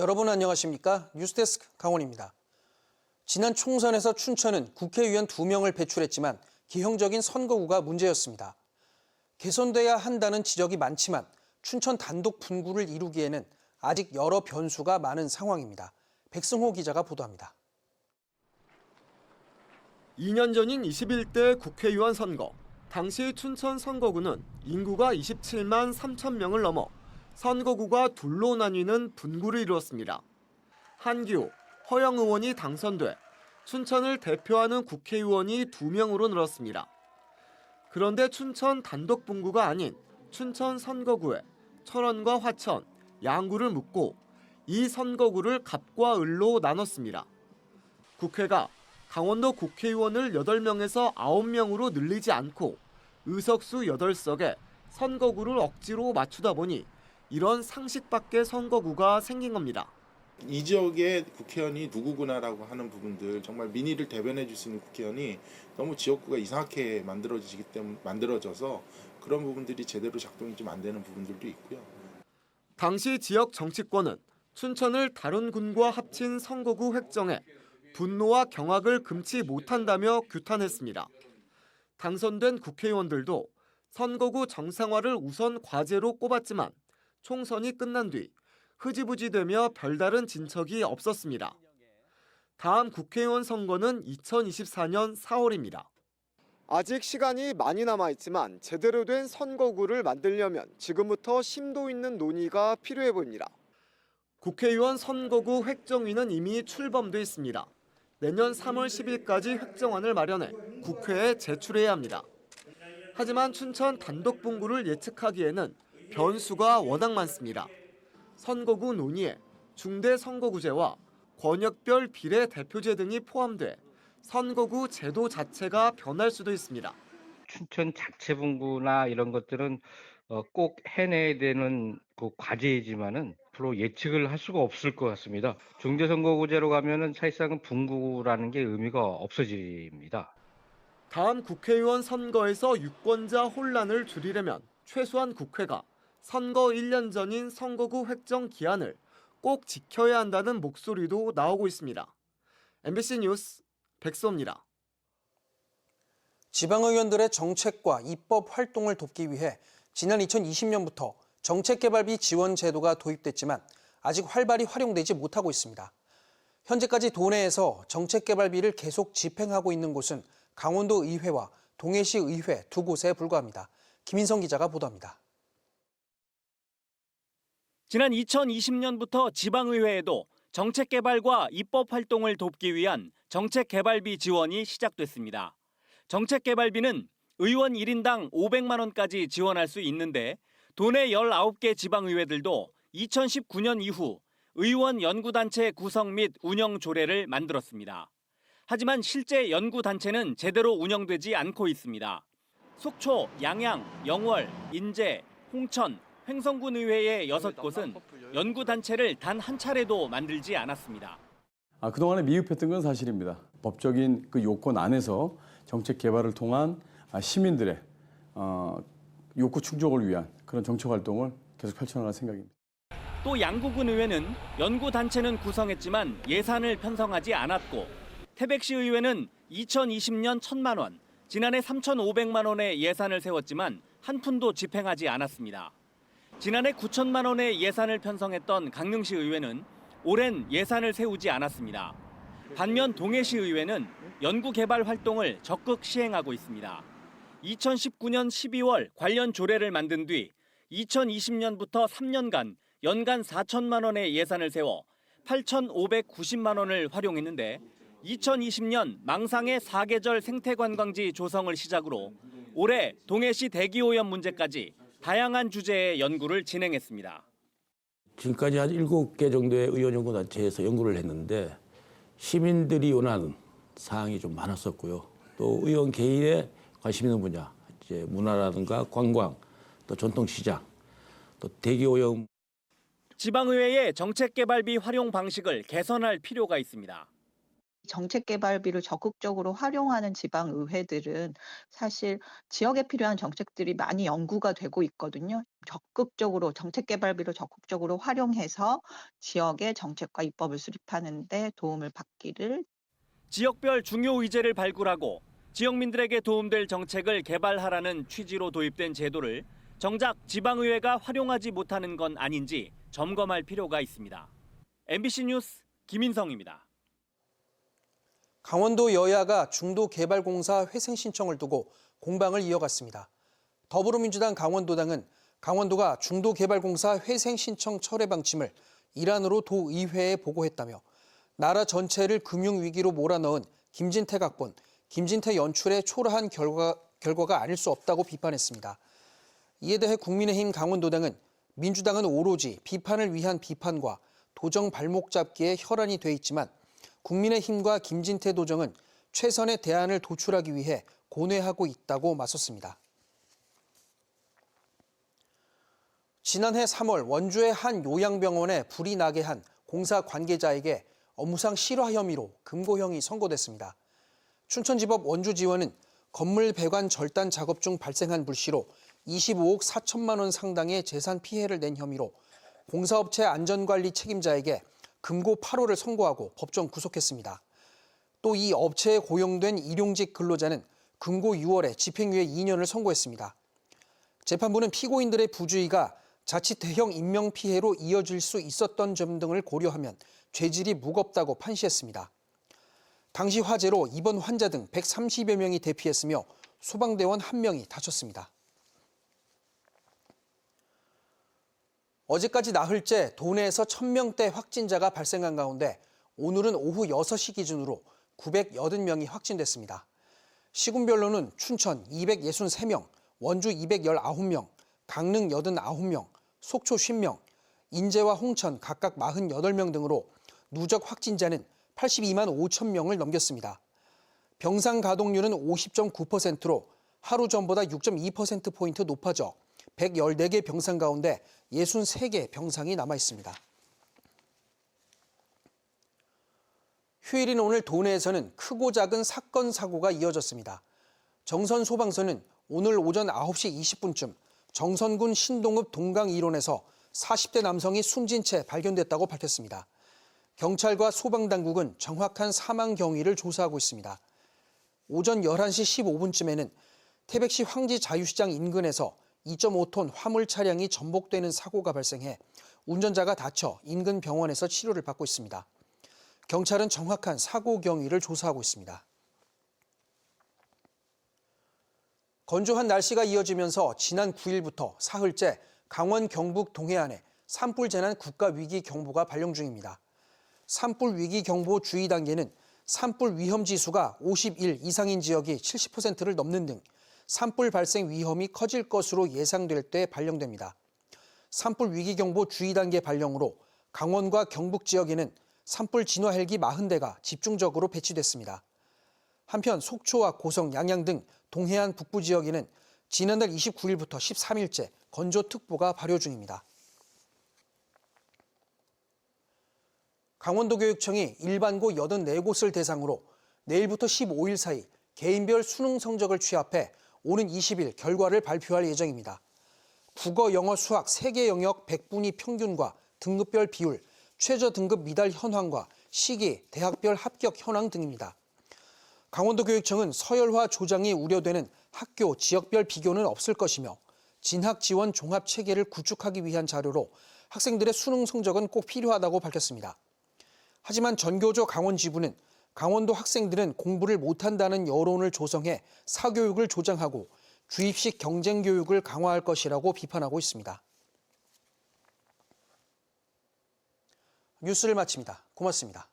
여러분 안녕하십니까? 뉴스데스크 강원입니다. 지난 총선에서 춘천은 국회의원 2명을 배출했지만 기형적인 선거구가 문제였습니다. 개선돼야 한다는 지적이 많지만 춘천 단독 분구를 이루기에는 아직 여러 변수가 많은 상황입니다. 백승호 기자가 보도합니다. 2년 전인 21대 국회의원 선거. 당시 춘천 선거구는 인구가 27만 3천 명을 넘어 선거구가 둘로 나뉘는 분구를 이루었습니다. 한기호, 허영 의원이 당선돼 춘천을 대표하는 국회의원이 2명으로 늘었습니다. 그런데 춘천 단독 분구가 아닌 춘천 선거구에 철원과 화천, 양구를 묶고 이 선거구를 갑과 을로 나눴습니다. 국회가 강원도 국회의원을 8명에서 9명으로 늘리지 않고 의석수 8석에 선거구를 억지로 맞추다 보니 이런 상식 밖의 선거구가 생긴 겁니다. 이 지역의 국회의원이 누구구나라고 하는 부분들, 정말 민의를 대변해 줄 수 있는 국회의원이 너무 지역구가 이상하게 만들어져서 그런 부분들이 제대로 작동이 좀 안 되는 부분들도 있고요. 당시 지역 정치권은 춘천을 다른 군과 합친 선거구 획정에 분노와 경악을 금치 못한다며 규탄했습니다. 당선된 국회의원들도 선거구 정상화를 우선 과제로 꼽았지만 총선이 끝난 뒤 흐지부지되며 별다른 진척이 없었습니다. 다음 국회의원 선거는 2024년 4월입니다. 아직 시간이 많이 남아있지만 제대로 된 선거구를 만들려면 지금부터 심도 있는 논의가 필요해 보입니다. 국회의원 선거구 획정위는 이미 출범돼 있습니다. 내년 3월 10일까지 획정안을 마련해 국회에 제출해야 합니다. 하지만 춘천 단독 분구를 예측하기에는 변수가 워낙 많습니다. 선거구 논의에 중대선거구제와 권역별 비례대표제 등이 포함돼 선거구 제도 자체가 변할 수도 있습니다. 춘천 자체 분구나 이런 것들은 꼭 해내야 되는 그 과제이지만은 앞으로 예측을 할 수가 없을 것 같습니다. 중대선거구제로 가면은 사실상은 분구라는 게 의미가 없어집니다. 다음 국회의원 선거에서 유권자 혼란을 줄이려면 최소한 국회가 선거 1년 전인 선거구 획정 기한을 꼭 지켜야 한다는 목소리도 나오고 있습니다. MBC 뉴스 백소입니다. 지방의원들의 정책과 입법 활동을 돕기 위해 지난 2020년부터 정책개발비 지원 제도가 도입됐지만 아직 활발히 활용되지 못하고 있습니다. 현재까지 도내에서 정책개발비를 계속 집행하고 있는 곳은 강원도 의회와 동해시 의회 2곳에 불과합니다. 김인성 기자가 보도합니다. 지난 2020년부터 지방의회에도 정책개발과 입법활동을 돕기 위한 정책개발비 지원이 시작됐습니다. 정책개발비는 의원 1인당 500만 원까지 지원할 수 있는데 도내 19개 지방의회들도 2019년 이후 의원 연구단체 구성 및 운영 조례를 만들었습니다. 하지만 실제 연구단체는 제대로 운영되지 않고 있습니다. 속초, 양양, 영월, 인제, 홍천, 횡성군 의회의 6곳은 연구단체를 단 한 차례도 만들지 않았습니다. 그동안에 미흡했던 건 사실입니다. 법적인 그 요건 안에서 정책 개발을 통한 시민들의 욕구 충족을 위한 그런 정책 활동을 계속 펼쳐나갈 생각입니다. 또 양구군 의회는 연구단체는 구성했지만 예산을 편성하지 않았고 태백시 의회는 2020년 1,000만 원, 지난해 3,500만 원의 예산을 세웠지만 한 푼도 집행하지 않았습니다. 지난해 9천만 원의 예산을 편성했던 강릉시 의회는 올해는 예산을 세우지 않았습니다. 반면 동해시 의회는 연구개발 활동을 적극 시행하고 있습니다. 2019년 12월 관련 조례를 만든 뒤 2020년부터 3년간 연간 4천만 원의 예산을 세워 8,590만 원을 활용했는데 2020년 망상의 사계절 생태관광지 조성을 시작으로 올해 동해시 대기오염 문제까지 다양한 주제의 연구를 진행했습니다. 지금까지 한 7개 정도의 의원연구단체에서 연구를 했는데 시민들이 원하는 사항이 좀 많았었고요. 또 의원 개인의 관심 있는 분야, 이제 문화라든가 관광, 또 전통시장, 또 대기오염. 지방의회의 정책개발비 활용 방식을 개선할 필요가 있습니다. 정책개발비를 적극적으로 활용하는 지방의회들은 사실 지역에 필요한 정책들이 많이 연구가 되고 있거든요. 정책개발비를 적극적으로 활용해서 지역의 정책과 입법을 수립하는 데 도움을 받기를. 지역별 중요 의제를 발굴하고 지역민들에게 도움될 정책을 개발하라는 취지로 도입된 제도를 정작 지방의회가 활용하지 못하는 건 아닌지 점검할 필요가 있습니다. MBC 뉴스 김인성입니다. 강원도 여야가 중도개발공사 회생 신청을 두고 공방을 이어갔습니다. 더불어민주당 강원도당은 강원도가 중도개발공사 회생 신청 철회 방침을 일환으로 도의회에 보고했다며 나라 전체를 금융위기로 몰아넣은 김진태 각본, 김진태 연출의 초라한 결과가 아닐 수 없다고 비판했습니다. 이에 대해 국민의힘 강원도당은 민주당은 오로지 비판을 위한 비판과 도정 발목 잡기에 혈안이 돼 있지만 국민의힘과 김진태 도정은 최선의 대안을 도출하기 위해 고뇌하고 있다고 맞섰습니다. 지난해 3월 원주의 한 요양병원에 불이 나게 한 공사 관계자에게 업무상 실화 혐의로 금고형이 선고됐습니다. 춘천지법 원주지원은 건물 배관 절단 작업 중 발생한 불씨로 25억 4천만 원 상당의 재산 피해를 낸 혐의로 공사업체 안전관리 책임자에게 금고 8호를 선고하고 법정 구속했습니다. 또 이 업체에 고용된 일용직 근로자는 금고 6월에 집행유예 2년을 선고했습니다. 재판부는 피고인들의 부주의가 자칫 대형 인명피해로 이어질 수 있었던 점 등을 고려하면 죄질이 무겁다고 판시했습니다. 당시 화재로 입원 환자 등 130여 명이 대피했으며 소방대원 1명이 다쳤습니다. 어제까지 나흘째 도내에서 1000명대 확진자가 발생한 가운데 오늘은 오후 6시 기준으로 980명이 확진됐습니다. 시군별로는 춘천 263명, 원주 219명, 강릉 89명, 속초 50명, 인제와 홍천 각각 48명 등으로 누적 확진자는 82만 5천 명을 넘겼습니다. 병상 가동률은 50.9%로 하루 전보다 6.2%포인트 높아져 114개 병상 가운데 63개 병상이 남아 있습니다. 휴일인 오늘 도내에서는 크고 작은 사건 사고가 이어졌습니다. 정선 소방서는 오늘 오전 9시 20분쯤 정선군 신동읍 동강 일원에서 40대 남성이 숨진 채 발견됐다고 밝혔습니다. 경찰과 소방당국은 정확한 사망 경위를 조사하고 있습니다. 오전 11시 15분쯤에는 태백시 황지 자유시장 인근에서 2.5톤 화물 차량이 전복되는 사고가 발생해 운전자가 다쳐 인근 병원에서 치료를 받고 있습니다. 경찰은 정확한 사고 경위를 조사하고 있습니다. 건조한 날씨가 이어지면서 지난 9일부터 사흘째 강원 경북 동해안에 산불 재난 국가위기경보가 발령 중입니다. 산불 위기경보 주의 단계는 산불 위험 지수가 51 이상인 지역이 70%를 넘는 등 산불 발생 위험이 커질 것으로 예상될 때 발령됩니다. 산불 위기경보 주의 단계 발령으로 강원과 경북 지역에는 산불 진화 헬기 40대가 집중적으로 배치됐습니다. 한편 속초와 고성, 양양 등 동해안 북부 지역에는 지난달 29일부터 13일째 건조특보가 발효 중입니다. 강원도교육청이 일반고 84곳을 대상으로 내일부터 15일 사이 개인별 수능 성적을 취합해 오는 20일 결과를 발표할 예정입니다. 국어, 영어, 수학 3개 영역 100분위 평균과 등급별 비율, 최저 등급 미달 현황과 시기, 대학별 합격 현황 등입니다. 강원도교육청은 서열화 조장이 우려되는 학교, 지역별 비교는 없을 것이며 진학 지원 종합 체계를 구축하기 위한 자료로 학생들의 수능 성적은 꼭 필요하다고 밝혔습니다. 하지만 전교조 강원지부는 강원도 학생들은 공부를 못한다는 여론을 조성해 사교육을 조장하고 주입식 경쟁교육을 강화할 것이라고 비판하고 있습니다. 뉴스를 마칩니다. 고맙습니다.